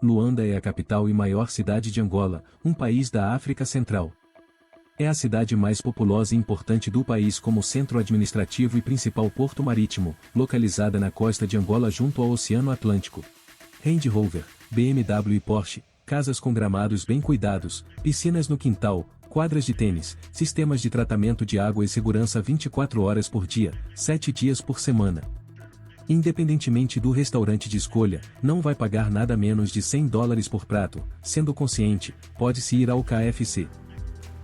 Luanda é a capital e maior cidade de Angola, um país da África Central. É a cidade mais populosa e importante do país como centro administrativo e principal porto marítimo, localizada na costa de Angola junto ao Oceano Atlântico. Range Rover, BMW e Porsche, casas com gramados bem cuidados, piscinas no quintal, quadras de tênis, sistemas de tratamento de água e segurança 24 horas por dia, 7 dias por semana. Independentemente do restaurante de escolha, não vai pagar nada menos de $100 por prato, sendo consciente, pode-se ir ao KFC.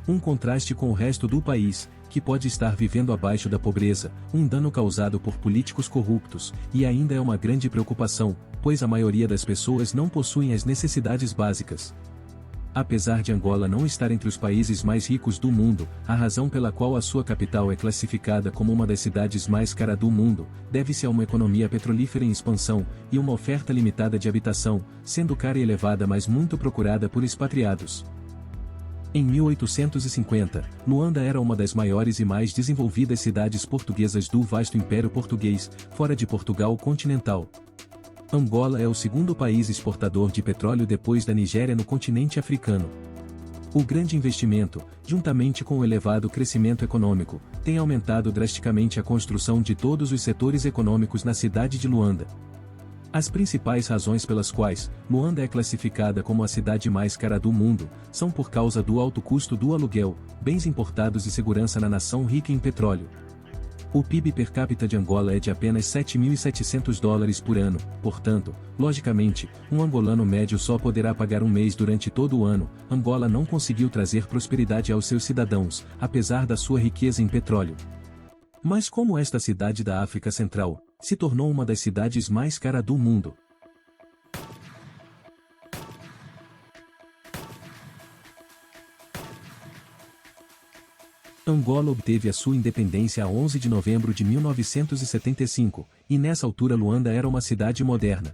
Um contraste com o resto do país, que pode estar vivendo abaixo da pobreza, um dano causado por políticos corruptos, e ainda é uma grande preocupação, pois a maioria das pessoas não possuem as necessidades básicas. Apesar de Angola não estar entre os países mais ricos do mundo, a razão pela qual a sua capital é classificada como uma das cidades mais caras do mundo, deve-se a uma economia petrolífera em expansão, e uma oferta limitada de habitação, sendo cara e elevada mas muito procurada por expatriados. Em 1850, Luanda era uma das maiores e mais desenvolvidas cidades portuguesas do vasto Império Português, fora de Portugal continental. Angola é o segundo país exportador de petróleo depois da Nigéria no continente africano. O grande investimento, juntamente com o elevado crescimento econômico, tem aumentado drasticamente a construção de todos os setores econômicos na cidade de Luanda. As principais razões pelas quais Luanda é classificada como a cidade mais cara do mundo, são por causa do alto custo do aluguel, bens importados e segurança na nação rica em petróleo. O PIB per capita de Angola é de apenas $7.700 por ano, portanto, logicamente, um angolano médio só poderá pagar um mês durante todo o ano. Angola não conseguiu trazer prosperidade aos seus cidadãos, apesar da sua riqueza em petróleo. Mas como esta cidade da África Central se tornou uma das cidades mais caras do mundo? Angola obteve a sua independência a 11 de novembro de 1975, e nessa altura Luanda era uma cidade moderna.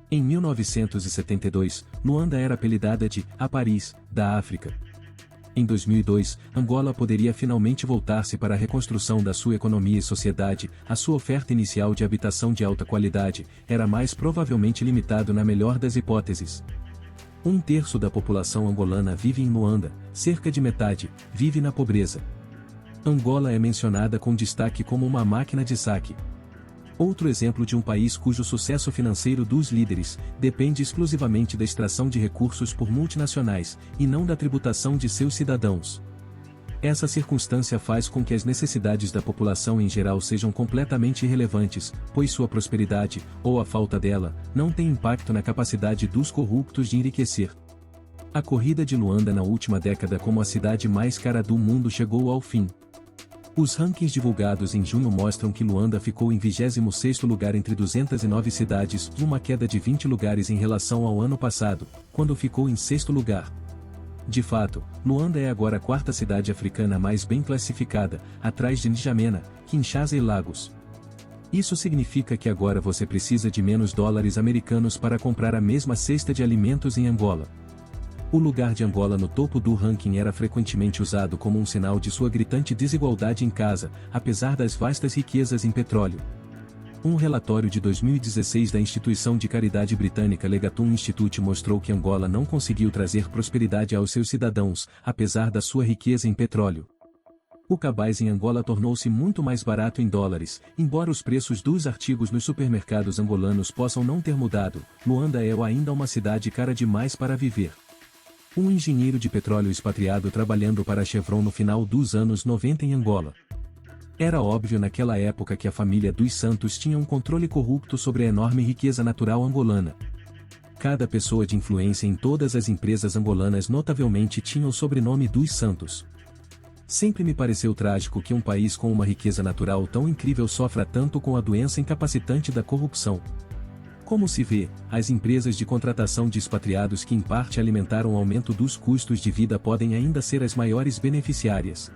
Em 1972, Luanda era apelidada de "a Paris da África". Em 2002, Angola poderia finalmente voltar-se para a reconstrução da sua economia e sociedade. A sua oferta inicial de habitação de alta qualidade era mais provavelmente limitado na melhor das hipóteses. 1/3 da população angolana vive em Luanda, cerca de metade vive na pobreza. Angola é mencionada com destaque como uma máquina de saque. Outro exemplo de um país cujo sucesso financeiro dos líderes depende exclusivamente da extração de recursos por multinacionais, e não da tributação de seus cidadãos. Essa circunstância faz com que as necessidades da população em geral sejam completamente irrelevantes, pois sua prosperidade, ou a falta dela, não tem impacto na capacidade dos corruptos de enriquecer. A corrida de Luanda na última década como a cidade mais cara do mundo chegou ao fim. Os rankings divulgados em junho mostram que Luanda ficou em 26º lugar entre 209 cidades, uma queda de 20 lugares em relação ao ano passado, quando ficou em 6º lugar. De fato, Luanda é agora a 4ª cidade africana mais bem classificada, atrás de N'Djamena, Kinshasa e Lagos. Isso significa que agora você precisa de menos dólares americanos para comprar a mesma cesta de alimentos em Angola. O lugar de Angola no topo do ranking era frequentemente usado como um sinal de sua gritante desigualdade em casa, apesar das vastas riquezas em petróleo. Um relatório de 2016 da instituição de caridade britânica Legatum Institute mostrou que Angola não conseguiu trazer prosperidade aos seus cidadãos, apesar da sua riqueza em petróleo. O cabaz em Angola tornou-se muito mais barato em dólares, embora os preços dos artigos nos supermercados angolanos possam não ter mudado. Luanda é ainda uma cidade cara demais para viver. Um engenheiro de petróleo expatriado trabalhando para a Chevron no final dos anos 90 em Angola. Era óbvio naquela época que a família dos Santos tinha um controle corrupto sobre a enorme riqueza natural angolana. Cada pessoa de influência em todas as empresas angolanas notavelmente tinha o sobrenome dos Santos. Sempre me pareceu trágico que um país com uma riqueza natural tão incrível sofra tanto com a doença incapacitante da corrupção. Como se vê, as empresas de contratação de expatriados que em parte alimentaram o aumento dos custos de vida podem ainda ser as maiores beneficiárias.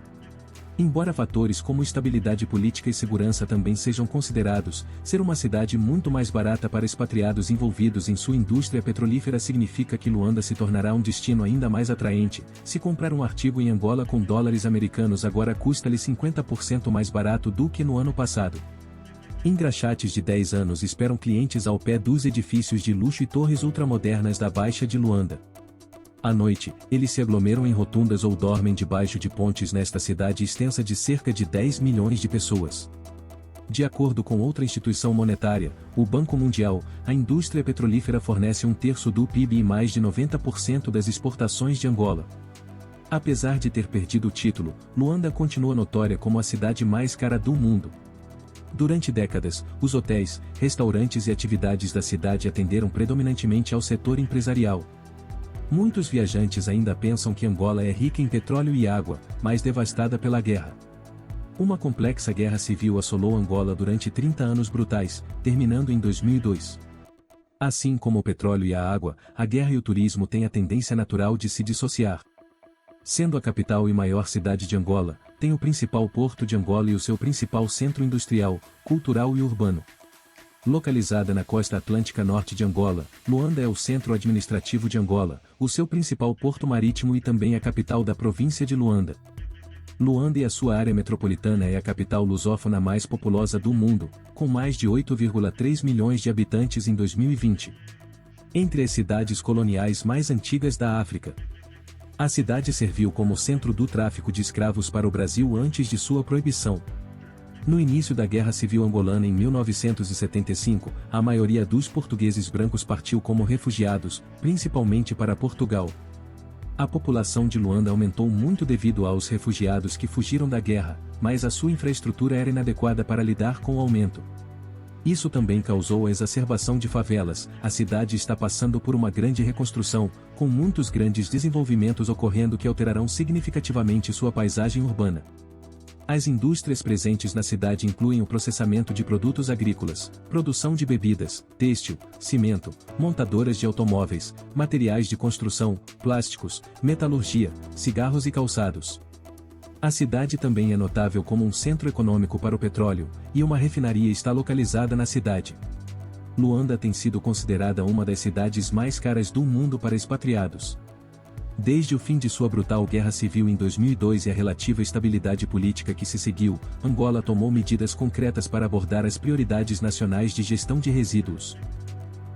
Embora fatores como estabilidade política e segurança também sejam considerados, ser uma cidade muito mais barata para expatriados envolvidos em sua indústria petrolífera significa que Luanda se tornará um destino ainda mais atraente. Se comprar um artigo em Angola com dólares americanos agora custa-lhe 50% mais barato do que no ano passado. Engraxates de 10 anos esperam clientes ao pé dos edifícios de luxo e torres ultramodernas da Baixa de Luanda. À noite, eles se aglomeram em rotundas ou dormem debaixo de pontes nesta cidade extensa de cerca de 10 milhões de pessoas. De acordo com outra instituição monetária, o Banco Mundial, a indústria petrolífera fornece 1/3 do PIB e mais de 90% das exportações de Angola. Apesar de ter perdido o título, Luanda continua notória como a cidade mais cara do mundo. Durante décadas, os hotéis, restaurantes e atividades da cidade atenderam predominantemente ao setor empresarial. Muitos viajantes ainda pensam que Angola é rica em petróleo e água, mas devastada pela guerra. Uma complexa guerra civil assolou Angola durante 30 anos brutais, terminando em 2002. Assim como o petróleo e a água, a guerra e o turismo têm a tendência natural de se dissociar. Sendo a capital e maior cidade de Angola, tem o principal porto de Angola e o seu principal centro industrial, cultural e urbano. Localizada na costa atlântica norte de Angola, Luanda é o centro administrativo de Angola, o seu principal porto marítimo e também a capital da província de Luanda. Luanda e a sua área metropolitana é a capital lusófona mais populosa do mundo, com mais de 8,3 milhões de habitantes em 2020. Entre as cidades coloniais mais antigas da África. A cidade serviu como centro do tráfico de escravos para o Brasil antes de sua proibição. No início da Guerra Civil Angolana em 1975, a maioria dos portugueses brancos partiu como refugiados, principalmente para Portugal. A população de Luanda aumentou muito devido aos refugiados que fugiram da guerra, mas a sua infraestrutura era inadequada para lidar com o aumento. Isso também causou a exacerbação de favelas. A cidade está passando por uma grande reconstrução, com muitos grandes desenvolvimentos ocorrendo que alterarão significativamente sua paisagem urbana. As indústrias presentes na cidade incluem o processamento de produtos agrícolas, produção de bebidas, têxtil, cimento, montadoras de automóveis, materiais de construção, plásticos, metalurgia, cigarros e calçados. A cidade também é notável como um centro econômico para o petróleo, e uma refinaria está localizada na cidade. Luanda tem sido considerada uma das cidades mais caras do mundo para expatriados. Desde o fim de sua brutal guerra civil em 2002 e a relativa estabilidade política que se seguiu, Angola tomou medidas concretas para abordar as prioridades nacionais de gestão de resíduos.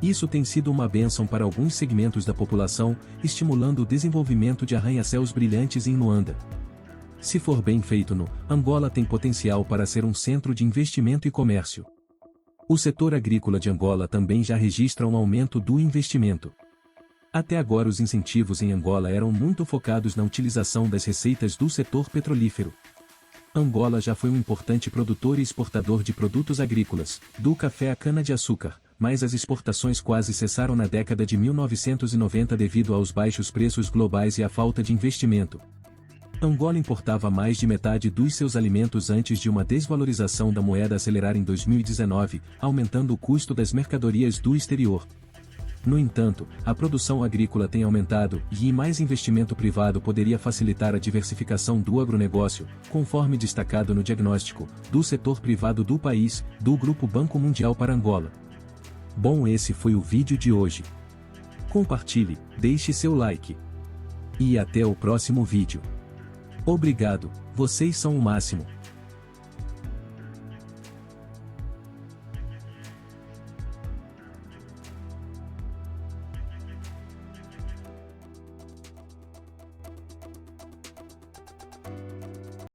Isso tem sido uma bênção para alguns segmentos da população, estimulando o desenvolvimento de arranha-céus brilhantes em Luanda. Se for bem feito Angola tem potencial para ser um centro de investimento e comércio. O setor agrícola de Angola também já registra um aumento do investimento. Até agora os incentivos em Angola eram muito focados na utilização das receitas do setor petrolífero. Angola já foi um importante produtor e exportador de produtos agrícolas, do café à cana-de-açúcar, mas as exportações quase cessaram na década de 1990 devido aos baixos preços globais e à falta de investimento. Angola importava mais de metade dos seus alimentos antes de uma desvalorização da moeda acelerar em 2019, aumentando o custo das mercadorias do exterior. No entanto, a produção agrícola tem aumentado, e mais investimento privado poderia facilitar a diversificação do agronegócio, conforme destacado no diagnóstico do setor privado do país, do Grupo Banco Mundial para Angola. Bom, esse foi o vídeo de hoje. Compartilhe, deixe seu like. E até o próximo vídeo. Obrigado, vocês são o máximo.